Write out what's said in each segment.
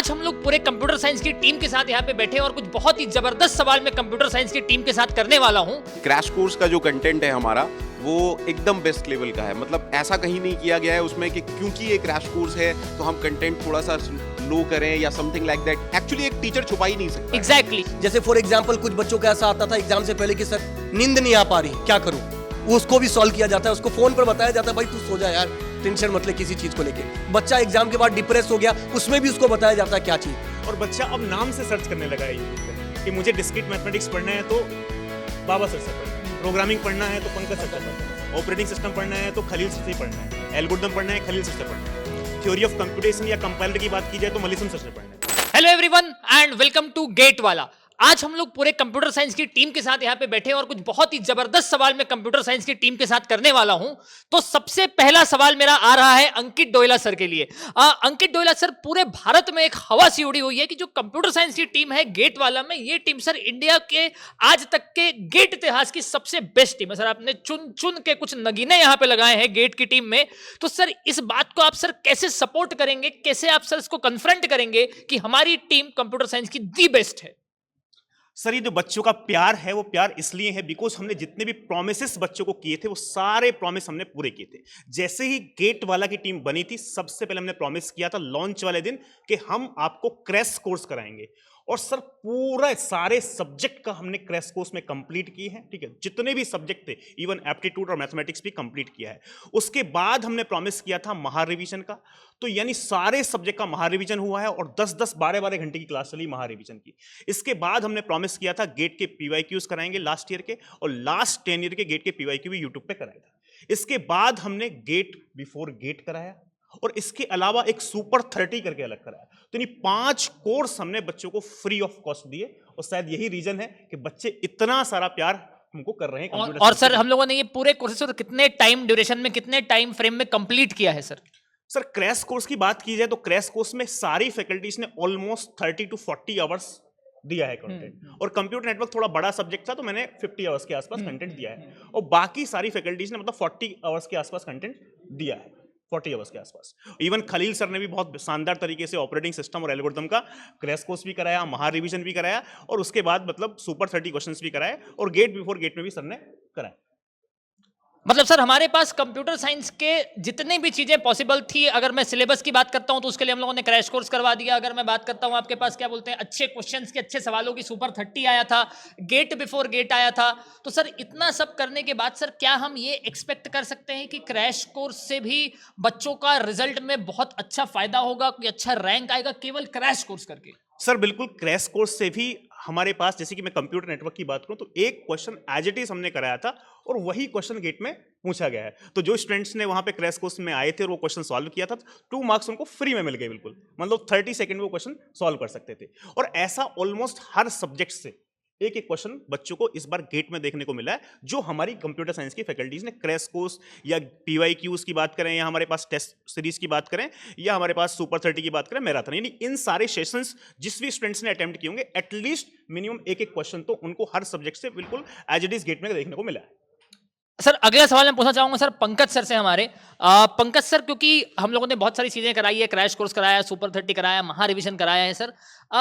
आज हम लोग पूरे कंप्यूटर साइंस की टीम के साथ यहाँ पे बैठे हैं और कुछ बहुत ही जबरदस्त सवाल मैं कंप्यूटर साइंस की टीम के साथ करने वाला हूँ। क्रैश कोर्स का जो कंटेंट है हमारा वो एकदम बेस्ट लेवल का है। मतलब ऐसा कहीं नहीं किया गया है उसमें कि क्योंकि ये क्रैश कोर्स है तो हम कंटेंट थोड़ा सा लो करें या समथिंग लाइक दैट। एक्चुअली एक टीचर छुपा ही नहीं सकता। एग्जैक्टली जैसे फॉर एग्जांपल कुछ बच्चों का ऐसा आता था एग्जाम से पहले कि सर नींद नहीं आ पा रही, क्या करूं? उसको भी सॉल्व किया जाता है, उसको फोन पर बताया जाता है भाई तू सो जा यार, टेंशन मत ले किसी चीज को लेके। बच्चा एग्जाम के बाद डिप्रेस हो गया, उसमें भी उसको बताया जाता है क्या चीज। और बच्चा अब नाम से सर्च करने लगा है यूट्यूब पे कि मुझे डिस्क्रीट मैथमेटिक्स पढ़ना है तो बाबा सर से पढ़ना है, प्रोग्रामिंग पढ़ना है तो पंकज सर से पढ़ना है, ऑपरेटिंग सिस्टम पढ़ना है तो खलील सर से पढ़ना है, एल्गोरिथम पढ़ना है खलील सर से पढ़ना है, थ्योरी ऑफ कंप्यूटेशन या कंपाइलर की बात की जाए तो मलिसम सर से पढ़ना है। Hello everyone and welcome to GATE वाला। आज हम लोग पूरे कंप्यूटर साइंस की टीम के साथ यहाँ पे बैठे हैं और कुछ बहुत ही जबरदस्त सवाल मैं कंप्यूटर साइंस की टीम के साथ करने वाला हूं। तो सबसे पहला सवाल मेरा आ रहा है अंकित डोयला सर के लिए। अंकित डोयला सर, पूरे भारत में एक हवा सी उड़ी हुई है कि जो कंप्यूटर साइंस की टीम है गेट वाला में, ये टीम सर इंडिया के आज तक के गेट इतिहास की सबसे बेस्ट टीम है। सर आपने चुन चुन के कुछ नगीने यहाँ पे लगाए हैं गेट की टीम में। तो सर इस बात को आप सर कैसे सपोर्ट करेंगे, कैसे आप सर इसको कन्फ्रंट करेंगे कि हमारी टीम कंप्यूटर साइंस की दी बेस्ट है? सर ये जो बच्चों का प्यार है वो प्यार इसलिए है बिकॉज हमने जितने भी प्रोमिसेस बच्चों को किए थे वो सारे प्रॉमिस हमने पूरे किए थे। जैसे ही गेट वाला की टीम बनी थी सबसे पहले हमने प्रॉमिस किया था लॉन्च वाले दिन कि हम आपको क्रैश कोर्स कराएंगे। और सर पूरा सारे सब्जेक्ट का हमने क्रैश कोर्स में कंप्लीट किए हैं, ठीक है। जितने भी सब्जेक्ट थे इवन एप्टीट्यूड और मैथमेटिक्स भी कंप्लीट किया है। उसके बाद हमने प्रॉमिस किया था महा रिवीजन का, तो यानी सारे सब्जेक्ट का महा रिवीजन हुआ है और 10-10 12-12 घंटे की क्लास चली महा रिवीजन की। इसके बाद हमने प्रॉमिस किया था गेट के पीवाईक्यूज कराएंगे लास्ट ईयर के, और लास्ट 10 ईयर के गेट के पीवाईक्यू भी यूट्यूब पे कराया था। इसके बाद हमने गेट बिफोर गेट कराया और इसके अलावा एक सुपर 30 करके अलग कराया। तो इन 5 कोर्स हमने बच्चों को फ्री ऑफ कॉस्ट दिए और शायद यही रीजन है कि बच्चे इतना सारा प्यार हमको कर रहे हैं। और सर हम लोगों ने ये पूरे कोर्सेज को कितने टाइम ड्यूरेशन में, कितने टाइम फ्रेम में कंप्लीट किया है सर? सर क्रैश कोर्स की बात की जाए तो क्रैश कोर्स में सारी फैकल्टीज ने ऑलमोस्ट 30 to 40 आवर्स दिया है कंटेंट। और कंप्यूटर नेटवर्क थोड़ा बड़ा सब्जेक्ट था तो मैंने 50 आवर्स के आसपास कंटेंट दिया है और बाकी सारी फैकल्टीज ने मतलब 40 आवर्स के आसपास कंटेंट दिया है, 40 आवर्स के आसपास। इवन खलील सर ने भी बहुत शानदार तरीके से ऑपरेटिंग सिस्टम और एल्गोरिथम का क्रैश कोर्स भी कराया, महा रिवीजन भी कराया और उसके बाद मतलब सुपर 30 क्वेश्चंस भी कराए और गेट बिफोर गेट में भी सर ने कराया। मतलब सर हमारे पास कंप्यूटर साइंस के जितनी भी चीजें पॉसिबल थी, अगर मैं सिलेबस की बात करता हूं तो उसके लिए हम लोगों ने क्रैश कोर्स करवा दिया। अगर मैं बात करता हूं आपके पास क्या बोलते हैं अच्छे क्वेश्चंस के, अच्छे सवालों की सुपर 30 आया था, गेट बिफोर गेट आया था। तो सर इतना सब करने के बाद सर क्या हम ये एक्सपेक्ट कर सकते हैं कि क्रैश कोर्स से भी बच्चों का रिजल्ट में बहुत अच्छा फायदा होगा, कोई अच्छा रैंक आएगा केवल क्रैश कोर्स करके? सर बिल्कुल, क्रैश कोर्स से भी हमारे पास, जैसे कि मैं कंप्यूटर नेटवर्क की बात करूं तो एक क्वेश्चन एज इट इज हमने कराया था और वही क्वेश्चन गेट में पूछा गया है। तो जो स्टूडेंट्स ने वहां पे क्रैश कोर्स में आए थे और वो क्वेश्चन सॉल्व किया था 2 मार्क्स उनको फ्री में मिल गए बिल्कुल, मतलब 30 सेकंड में वो क्वेश्चन सॉल्व कर सकते थे। और ऐसा ऑलमोस्ट हर सब्जेक्ट से एक एक क्वेश्चन बच्चों को इस बार गेट में देखने को मिला है, जो हमारी कंप्यूटर साइंस की फैकल्टीज ने क्रैश कोर्स या पीवाईक्यूज की बात करें या हमारे पास टेस्ट सीरीज की बात करें या हमारे पास सुपर 30 की बात करें, मैराथन, यानी इन सारे सेशंस जिस भी स्टूडेंट्स ने अटेम्प्ट किए होंगे एटलीस्ट मिनिमम एक एक क्वेश्चन तो उनको हर सब्जेक्ट से बिल्कुल एज इट इज गेट में देखने को मिला है। सर अगला सवाल मैं पूछना चाहूंगा सर पंकज सर से हमारे। पंकज सर, क्योंकि हम लोगों ने बहुत सारी चीजें कराई है, क्रैश कोर्स कराया, सुपर 30 कराया, महा रिवीजन कराया है सर।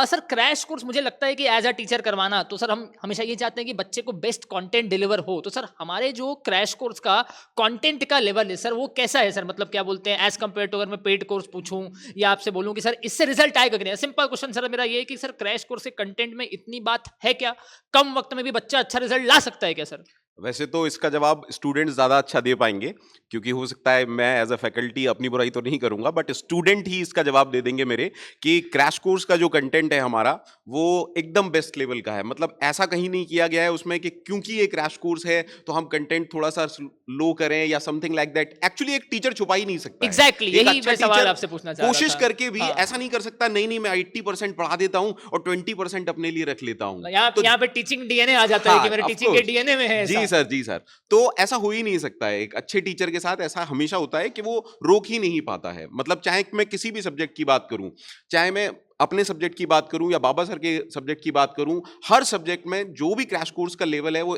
सर क्रैश कोर्स मुझे लगता है कि एज अ टीचर करवाना, तो सर हम हमेशा ये चाहते हैं कि बच्चे को बेस्ट कंटेंट डिलीवर हो। तो सर हमारे जो क्रैश कोर्स का कंटेंट का लेवल है सर वो कैसा है सर? मतलब क्या बोलते हैं एज कंपेयर टू, अगर मैं पेड कोर्स पूछूं या आपसे बोलूं कि सर इससे रिजल्ट आएगा कि नहीं? सिंपल क्वेश्चन सर मेरा ये है कि सर क्रैश कोर्स के कंटेंट में इतनी बात है क्या, कम वक्त में भी बच्चा अच्छा रिजल्ट ला सकता है क्या सर? वैसे तो इसका जवाब स्टूडेंट्स ज़्यादा अच्छा दे पाएंगे, क्योंकि हो सकता है मैं एज अ फैकल्टी अपनी बुराई तो नहीं करूंगा, बट स्टूडेंट ही इसका जवाब दे देंगे मेरे कि क्रैश कोर्स का जो कंटेंट है हमारा वो एकदम बेस्ट लेवल का है। मतलब ऐसा कहीं नहीं किया गया है उसमें कि क्योंकि ये क्रैश कोर्स है तो हम कंटेंट थोड़ा सा लो करें या समथिंग लाइक दैट। एक्चुअली एक टीचर छुपा ही नहीं सकता। एग्जैक्टली एक यही अच्छा मैं सवाल टीचर आपसे पूछना चाह रहा कोशिश था। करके भी ऐसा नहीं कर सकता नहीं नहीं मैं 80% पढ़ा देता हूँ और 20% अपने लिए रख लेता हूँ। यहाँ पे टीचिंग डीएनए आ जाता है कि मेरे टीचिंग के डीएनए में है। जी सर, जी सर। तो ऐसा हो ही नहीं सकता है। एक अच्छे टीचर के साथ ऐसा हमेशा होता है कि वो रोक ही नहीं पाता है। मतलब चाहे मैं किसी भी सब्जेक्ट की बात करूं, चाहे मैं अपने सब्जेक्ट की बात करूं या बाबा सर के सब्जेक्ट की बात करूं, हर सब्जेक्ट में जो भी क्रैश कोर्स का लेवल है वो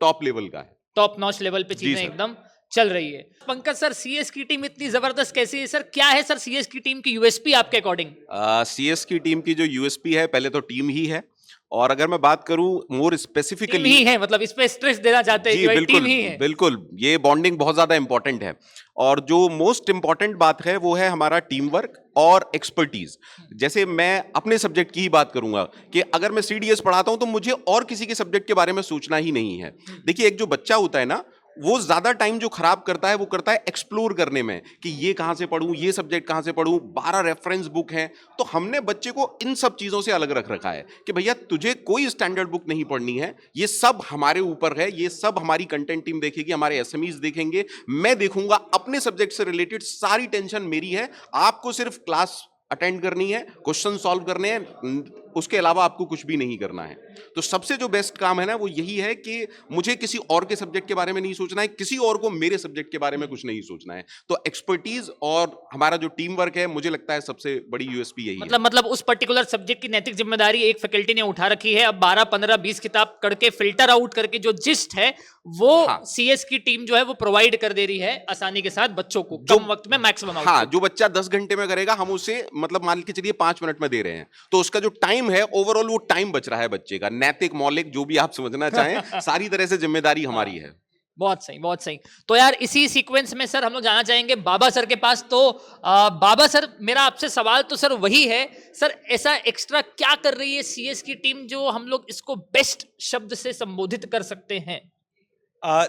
टॉप लेवल का है, टॉप नॉच लेवल पे चीजें एकदम चल रही है। पंकज सर, सीएस की टीम इतनी जबरदस्त कैसी है सर? क्या है सर सीएस की टीम की यूएसपी आपके अकॉर्डिंग? सीएस की टीम की जो यूएसपी है, पहले तो टीम ही है, और अगर मैं बात करूं मोर टीम स्पेसिफिकली, ही है, मतलब इस पे स्ट्रेस देना चाहते हैं जी कि भाई बिल्कुल टीम ही है। बिल्कुल, ये बॉन्डिंग बहुत ज्यादा इंपॉर्टेंट है। और जो मोस्ट इंपॉर्टेंट बात है वो है हमारा टीम वर्क और एक्सपर्टीज। जैसे मैं अपने सब्जेक्ट की ही बात करूंगा कि अगर मैं सीडीएस पढ़ाता हूं तो मुझे और किसी के सब्जेक्ट के बारे में सोचना ही नहीं है। देखिए, एक जो बच्चा होता है ना, वो ज्यादा टाइम जो खराब करता है वो करता है एक्सप्लोर करने में, कि ये कहां से पढूं, ये सब्जेक्ट कहां से पढूं, 12 रेफरेंस बुक हैं। तो हमने बच्चे को इन सब चीजों से अलग रख रखा है कि भैया तुझे कोई स्टैंडर्ड बुक नहीं पढ़नी है, ये सब हमारे ऊपर है, ये सब हमारी कंटेंट टीम देखेगी, हमारे एसएमईज देखेंगे, मैं देखूंगा, अपने सब्जेक्ट से रिलेटेड सारी टेंशन मेरी है, आपको सिर्फ क्लास अटेंड करनी है, क्वेश्चन सॉल्व करने हैं, उसके अलावा आपको कुछ भी नहीं करना है। तो सबसे जो बेस्ट काम है ना वो यही है कि मुझे किसी और के सब्जेक्ट के बारे में नहीं सोचना है, किसी और को मेरे सब्जेक्ट के बारे में कुछ नहीं सोचना है। तो एक्सपर्टीज और हमारा जो टीम वर्क है, मुझे लगता है सबसे बड़ी यूएसपी यही है। मतलब उस पर्टिकुलर सब्जेक्ट की नैतिक जिम्मेदारी एक फैकल्टी ने उठा रखी है। अब 12, 15, 20 किताब करके फिल्टर आउट करके जो जिस्ट है वो हाँ। सीएस की टीम जो है वो प्रोवाइड कर दे रही है आसानी के साथ बच्चों को, जो कम वक्त में मैक्सिमम हाँ, जो बच्चा 10 घंटे में करेगा हम उसे मतलब मान के चलिए 5 मिनट में दे रहे हैं, तो उसका जो टाइम है ओवरऑल वो टाइम बच रहा है बच्चे का। नैतिक, मौलिक, जो भी आप समझना चाहें, सारी तरह से जिम्मेदारी हमारी है। बहुत सही, बहुत सही। तो यार इसी सीक्वेंस में सर हम लोग जाना चाहेंगे बाबा सर के पास। तो बाबा सर, मेरा आपसे सवाल तो सर वही है सर, ऐसा एक्स्ट्रा क्या कर रही है सीएस की टीम जो हम लोग इसको बेस्ट शब्द से संबोधित कर सकते हैं?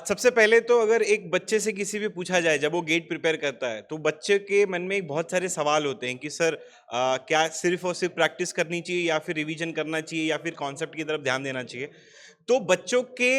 सबसे पहले तो अगर एक बच्चे से किसी भी पूछा जाए जब वो गेट प्रिपेयर करता है, तो बच्चे के मन में बहुत सारे सवाल होते हैं कि सर क्या सिर्फ और सिर्फ प्रैक्टिस करनी चाहिए, या फिर रिवीजन करना चाहिए, या फिर कॉन्सेप्ट की तरफ ध्यान देना चाहिए। तो बच्चों के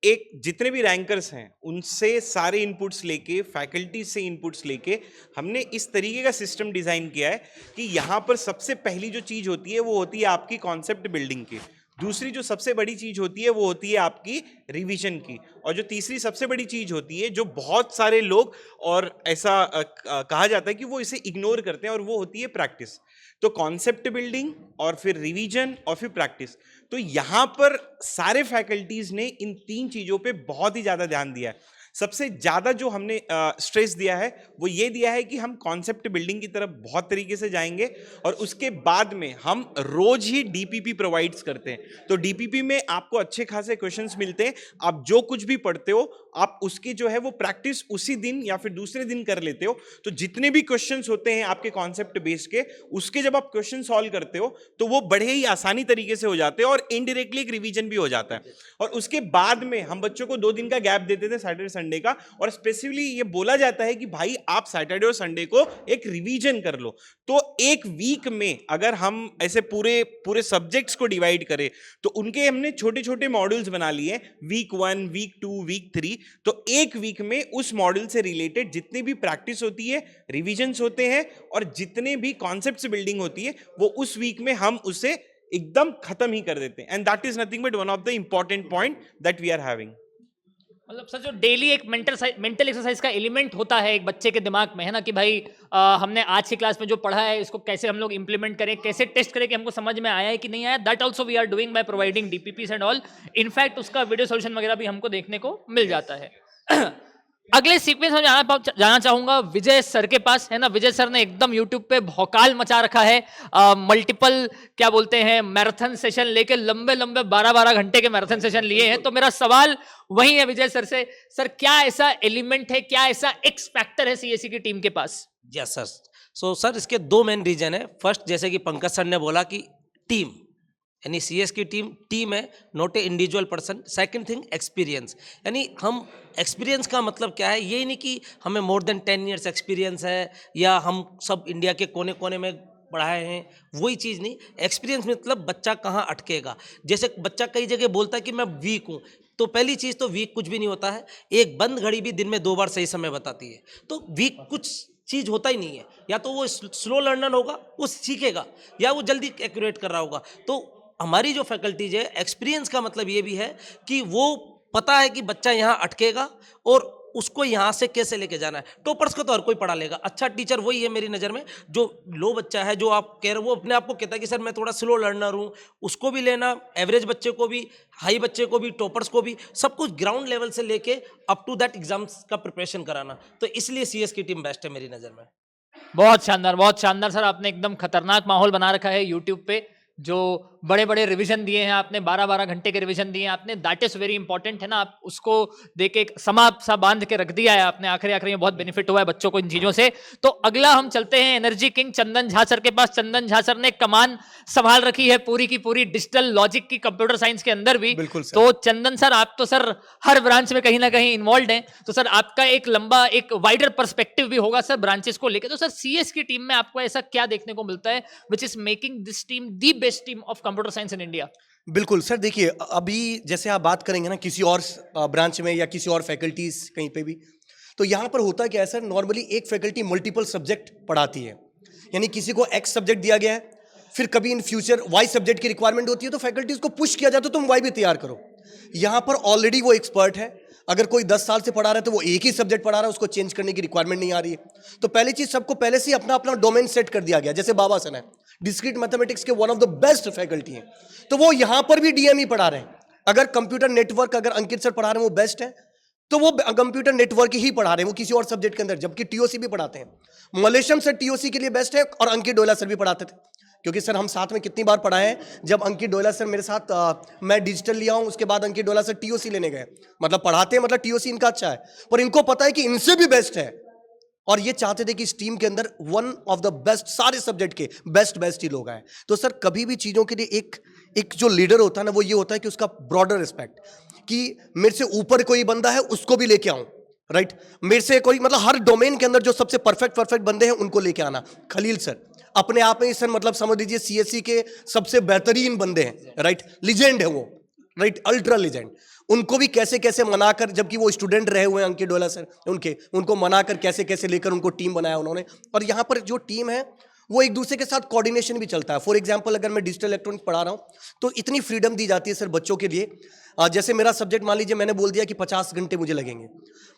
एक जितने भी रैंकर्स हैं उनसे सारे इनपुट्स लेके, फैकल्टी से इनपुट्स लेके हमने इस तरीके का सिस्टम डिज़ाइन किया है कि यहाँ पर सबसे पहली जो चीज़ होती है वो होती है आपकी कॉन्सेप्ट बिल्डिंग की। दूसरी जो सबसे बड़ी चीज होती है वो होती है आपकी रिवीजन की, और जो तीसरी सबसे बड़ी चीज होती है जो बहुत सारे लोग और ऐसा कहा जाता है कि वो इसे इग्नोर करते हैं, और वो होती है प्रैक्टिस। तो कॉन्सेप्ट बिल्डिंग और फिर रिवीजन और फिर प्रैक्टिस, तो यहाँ पर सारे फैकल्टीज ने इन 3 चीजों पे बहुत ही ज्यादा ध्यान दिया है। सबसे ज़्यादा जो हमने स्ट्रेस दिया है वो ये दिया है कि हम कॉन्सेप्ट बिल्डिंग की तरफ बहुत तरीके से जाएंगे, और उसके बाद में हम रोज ही डीपीपी प्रोवाइड्स करते हैं। तो डीपीपी में आपको अच्छे खासे क्वेश्चंस मिलते हैं, आप जो कुछ भी पढ़ते हो आप उसकी जो है वो प्रैक्टिस उसी दिन या फिर दूसरे दिन कर लेते हो। तो जितने भी क्वेश्चंस होते हैं आपके कॉन्सेप्ट बेस्ड के, उसके जब आप क्वेश्चन सॉल्व करते हो तो वो बड़े ही आसानी तरीके से हो जाते हैं, और इनडायरेक्टली एक रिवीजन भी हो जाता है। और उसके बाद में हम बच्चों को 2 दिन का गैप देते थे, सैटरडे संडे का, और स्पेसिफिकली ये बोला जाता है कि भाई आप सैटरडे और संडे को एक रिवीजन कर लो। तो एक वीक में अगर हम ऐसे पूरे सब्जेक्ट्स को डिवाइड करें तो उनके हमने छोटे छोटे मॉड्यूल्स बना लिए, वीक 1, वीक 2, वीक 3। तो एक वीक में उस मॉड्यूल से रिलेटेड जितनी भी प्रैक्टिस होती है, रिवीजन्स होते हैं, और जितने भी कॉन्सेप्ट्स बिल्डिंग होती है वो उस वीक में हम उसे एकदम खत्म ही कर देते हैं। And that is nothing but one of the important point that we are having. मतलब सर जो डेली एक मेंटल एक्सरसाइज का एलिमेंट होता है एक बच्चे के दिमाग में, है ना, कि भाई हमने आज की क्लास में जो पढ़ा है इसको कैसे हम लोग इंप्लीमेंट करें, कैसे टेस्ट करें कि हमको समझ में आया है कि नहीं आया। That also we are doing by providing DPPs and all. In fact उसका वीडियो सोल्यूशन वगैरह भी हमको देखने को मिल जाता है। अगले सीक्वेंस में जाना चाहूंगा विजय सर के पास, है ना। विजय सर ने एकदम यूट्यूब पे भौकाल मचा रखा है, मल्टीपल क्या बोलते हैं मैराथन सेशन लेके लंबे 12-12 घंटे के मैराथन सेशन लिए हैं। तो मेरा सवाल वही है विजय सर से, सर क्या ऐसा एलिमेंट है, क्या ऐसा एक्स फैक्टर है सीएससी की टीम के पास? Yes sir. सो सर इसके 2 मेन रीजन है। फर्स्ट, जैसे कि पंकज सर ने बोला कि टीम, यानी सीएस की टीम है, not a individual person. Second thing, experience, यानी हम एक्सपीरियंस का मतलब क्या है, ये नहीं कि हमें मोर देन 10 ईयर्स एक्सपीरियंस है या हम सब इंडिया के कोने कोने में पढ़ाए हैं, वही चीज़ नहीं। एक्सपीरियंस मतलब बच्चा कहाँ अटकेगा। जैसे बच्चा कई जगह बोलता है कि मैं वीक हूँ, तो पहली चीज़ तो वीक कुछ भी नहीं होता है। एक बंद घड़ी भी दिन में 2 बार सही समय बताती है। तो वीक कुछ चीज़ होता ही नहीं है। या तो वो स्लो लर्नर होगा, वो सीखेगा, या वो जल्दी एक्यूरेट कर रहा होगा। तो हमारी जो फैकल्टीज है, एक्सपीरियंस का मतलब ये भी है कि वो पता है कि बच्चा यहाँ अटकेगा और उसको यहाँ से कैसे लेके जाना है। टॉपर्स को तो हर कोई पढ़ा लेगा, अच्छा टीचर वही है मेरी नज़र में। जो लो बच्चा है, जो आप कह रहे हो, वो अपने आप को कहता है कि सर मैं थोड़ा स्लो लर्नर हूँ, उसको भी लेना, एवरेज बच्चे को भी, हाई बच्चे को भी, टॉपर्स को भी, सब कुछ ग्राउंड लेवल से लेके अप टू दैट एग्जाम्स का प्रिपरेशन कराना। तो इसलिए CS की टीम बेस्ट है मेरी नज़र में। बहुत शानदार, बहुत शानदार सर। आपने एकदम खतरनाक माहौल बना रखा है यूट्यूब पे। जो बड़े बड़े रिवीजन दिए हैं आपने, 12-12 घंटे के रिवीजन दिए हैं आपने, दैट इज वेरी इंपॉर्टेंट है ना। आप उसको देके एक समा सा बांध के रख दिया है आपने, आखिरी आखिरी में बहुत बेनिफिट हुआ है बच्चों को इन चीजों से। तो अगला हम चलते हैं energy king Chandan Jha sir के पास। चंदन झा सर ने कमान संभाल रखी है पूरी की पूरी डिजिटल लॉजिक की, कंप्यूटर साइंस के अंदर भी। बिल्कुल सर। तो चंदन सर, आप तो सर हर ब्रांच में कहीं ना कहीं इन्वॉल्व हैं, तो सर आपका एक लंबा, एक वाइडर पर्सपेक्टिव भी होगा सर ब्रांचेस को लेकर। तो सर CS की टीम में आपको ऐसा क्या देखने को मिलता है which is making this team the best team of computer science in India? बिल्कुल सर, देखिए अभी जैसे आप बात करेंगे ना किसी और ब्रांच में या किसी और फैकल्टीज कहीं पे भी, तो यहाँ पर होता क्या है सर, नॉर्मली एक फैकल्टी मल्टीपल सब्जेक्ट पढ़ाती है। यानी किसी को X सब्जेक्ट दिया गया है, फिर कभी इन फ्यूचर Y सब्जेक्ट की रिक्वायरमेंट होती है, तो फैकल्टीज को पुश किया जाता है तुम Y भी तैयार करो। यहाँ पर ऑलरेडी वो एक्सपर्ट है। अगर कोई 10 साल से पढ़ा रहा है तो वो एक ही सब्जेक्ट पढ़ा रहा है, उसको चेंज करने की रिक्वायरमेंट नहीं आ रही है। तो पहली चीज, सबको पहले से ही अपना अपना डोमेन सेट कर दिया गया। जैसे बाबा सर है, डिस्क्रीट मैथमेटिक्स के one of the best faculty हैं, तो वो यहाँ पर भी DME पढ़ा रहे हैं। अगर कंप्यूटर नेटवर्क अगर अंकित सर पढ़ा रहे हैं वो बेस्ट है, तो वो कंप्यूटर नेटवर्क ही पढ़ा रहे हैं, वो किसी और सब्जेक्ट के अंदर, जबकि TOC भी पढ़ाते हैं। मलेशियम सर TOC के लिए बेस्ट है, और अंकित डोयला सर भी पढ़ाते थे। क्योंकि सर हम साथ में कितनी बार पढ़ाए हैं, जब अंकित डोयला सर मेरे साथ मैं डिजिटल लिया हूं, उसके बाद अंकित डोयला सर TOC लेने गए। मतलब पढ़ाते हैं, मतलब TOC इनका अच्छा है, पर इनको पता है कि इनसे भी बेस्ट है, और ये चाहते थे कि इस टीम के अंदर वन ऑफ द बेस्ट, सारे सब्जेक्ट के बेस्ट ही लोग आए। तो सर कभी भी चीज़ों के लिए एक जो लीडर होता है ना, वो ये होता है कि उसका ब्रॉडर रिस्पेक्ट, कि मेरे से ऊपर कोई बंदा है उसको भी लेके आऊं, राइट। मेरे से कोई, मतलब हर डोमेन के अंदर जो सबसे परफेक्ट बंदे हैं उनको लेके आना। खलील सर अपने आप में ही सर, मतलब समझ लीजिए CSE के सबसे बेहतरीन बंदे हैं, राइट, लीजेंड है वो, राइट, अल्ट्रा लीजेंड। उनको भी कैसे कैसे मनाकर, जबकि वो स्टूडेंट रहे हुए हैं अंकित डोयला सर, उनको मनाकर कैसे कैसे लेकर उनको टीम बनाया उन्होंने। और यहाँ पर जो टीम है वो एक दूसरे के साथ कोऑर्डिनेशन भी चलता है। फॉर एग्जांपल अगर मैं डिजिटल इलेक्ट्रॉनिक्स पढ़ा रहा हूँ, तो इतनी फ्रीडम दी जाती है सर बच्चों के लिए। जैसे मेरा सब्जेक्ट मान लीजिए मैंने बोल दिया कि 50 घंटे मुझे लगेंगे,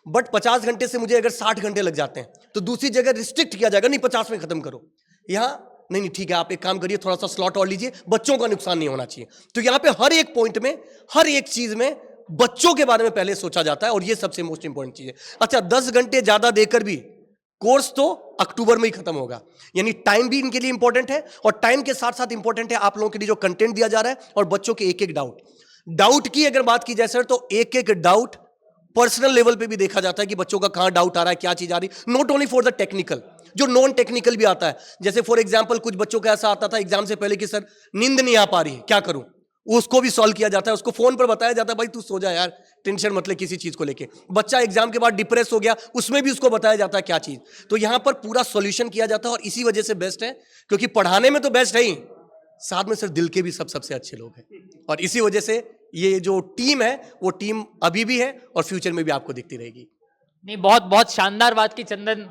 बट 50 घंटे से मुझे अगर 60 घंटे लग जाते हैं, तो दूसरी जगह रिस्ट्रिक्ट किया जाएगा, नहीं 50 में खत्म करो। यहाँ नहीं ठीक है, आप एक काम करिए, थोड़ा सा स्लॉट और लीजिए, बच्चों का नुकसान नहीं होना चाहिए। तो यहाँ पे हर एक पॉइंट में, हर एक चीज में बच्चों के बारे में पहले सोचा जाता है, और ये सबसे मोस्ट इंपॉर्टेंट चीज है। अच्छा, 10 घंटे ज्यादा देकर भी कोर्स तो अक्टूबर में ही खत्म होगा। यानी टाइम भी इनके लिए इंपॉर्टेंट है, और टाइम के साथ साथ इंपॉर्टेंट है आप लोगों के लिए जो कंटेंट दिया जा रहा है, और बच्चों के एक डाउट की अगर बात की जाए सर, तो एक डाउट पर्सनल लेवल पे भी देखा जाता है कि बच्चों का कहां डाउट आ रहा है, क्या चीज आ रही, not only for the technical, जो नॉन टेक्निकल भी आता है। जैसे फॉर एग्जांपल कुछ बच्चों का ऐसा आता था एग्जाम से पहले कि सर नींद नहीं आ पा रही, क्या करूं, उसको भी सॉल्व किया जाता है। उसको फोन पर बताया जाता है भाई तू सो जा यार, टेंशन मत ले किसी चीज को लेके। बच्चा एग्जाम के बाद डिप्रेस हो गया, उसमें भी उसको बताया जाता है क्या चीज। तो यहां पर पूरा सॉल्यूशन किया जाता है, और इसी वजह से बेस्ट है, क्योंकि पढ़ाने में तो बेस्ट है ही, साथ में सर दिल के भी सबसे अच्छे लोग हैं। और इसी वजह से ये जो टीम है, वो टीम अभी भी है और फ्यूचर में भी आपको दिखती रहेगी। नहीं, बहुत बहुत शानदार बात की चंदन,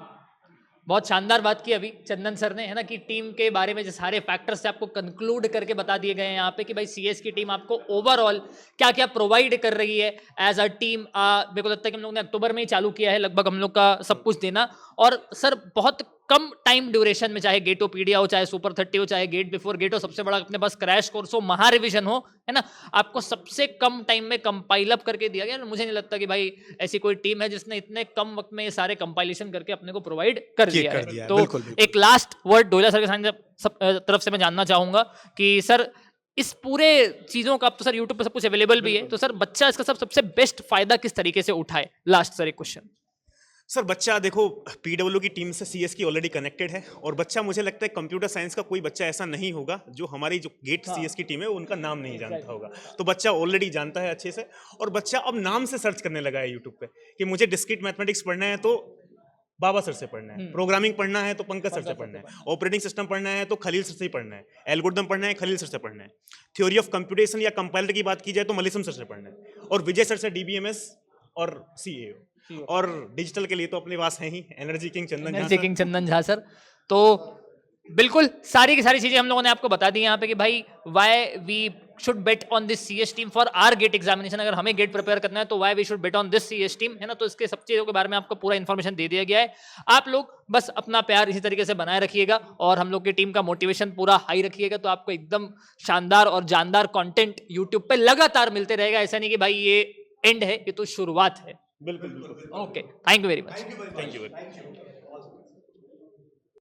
बहुत शानदार बात की अभी चंदन सर ने, है ना, कि टीम के बारे में जो सारे फैक्टर्स से आपको कंक्लूड करके बता दिए गए हैं यहाँ पे कि भाई CS की टीम आपको ओवरऑल क्या क्या प्रोवाइड कर रही है एज अ टीम। मेरे को लगता है कि हम लोग ने अक्टूबर में ही चालू किया है लगभग हम लोग का सब कुछ देना, और सर बहुत कम टाइम ड्यूरेशन में, चाहे गेटोपीडिया हो, चाहे सुपर 30 हो, चाहे गेट बिफोर गेट हो, सबसे बड़ा अपने पास क्रैश कोर्स हो, महा रिविजन हो, है ना, आपको सबसे कम टाइम में कंपाइल अप करके दिया गया। मुझे नहीं लगता कि भाई ऐसी कोई टीम है जिसने इतने कम वक्त में ये सारे कंपाइलेशन करके अपने को प्रोवाइड कर दिया है। तो बिल्कुल। एक लास्ट वर्ड डोयला सर के तरफ से मैं जानना चाहूंगा कि सर इस पूरे चीजों का, अब तो सर यूट्यूब पर सब कुछ अवेलेबल भी है, तो सर बच्चा इसका सबसे बेस्ट फायदा किस तरीके से उठाए? लास्ट सर एक क्वेश्चन। सर बच्चा देखो PW की टीम से CS की ऑलरेडी कनेक्टेड है, और बच्चा मुझे लगता है कंप्यूटर साइंस का कोई बच्चा ऐसा नहीं होगा जो हमारी जो गेट CS की टीम है उनका नाम नहीं जानता होगा। तो बच्चा ऑलरेडी जानता है अच्छे से, और बच्चा अब नाम से सर्च करने लगा है यूट्यूब पे कि मुझे डिस्क्रीट मैथमेटिक्स पढ़ना है तो बाबा सर से पढ़ना है, प्रोग्रामिंग पढ़ना है तो पंकज सर से पढ़ना है, ऑपरेटिंग सिस्टम पढ़ना है तो खलील सर से ही पढ़ना है, एल्गोरिथम पढ़ना है खलील सर से पढ़ना है, थ्योरी ऑफ कंप्यूटेशन या कंपाइलर की बात की जाए तो मलेशियम सर से पढ़ना है, और विजय सर से DBMS और CAO, और डिजिटल के लिए तो अपने पास है ही energy king Chandan Jha sir. तो बिल्कुल सारी की सारी चीजें हम लोगों ने आपको बता दी यहाँ पे कि भाई why we should bet on this CS team for our GATE examination. अगर हमें गेट प्रिपेयर करना है तो why we should bet on this CS team, है ना। तो इसके सब चीजों के बारे में आपको पूरा इन्फॉर्मेशन दे दिया गया है। आप लोग बस अपना प्यार इसी तरीके से बनाए रखिएगा और हम लोग की टीम का मोटिवेशन पूरा हाई रखिएगा, तो आपको एकदम शानदार और जानदार कंटेंट यूट्यूब पे लगातार मिलते रहेगा। ऐसा नहीं कि भाई ये एंड है, ये तो शुरुआत है। बिल्कुल बिल्कुल। Okay, thank you very much. Thank you.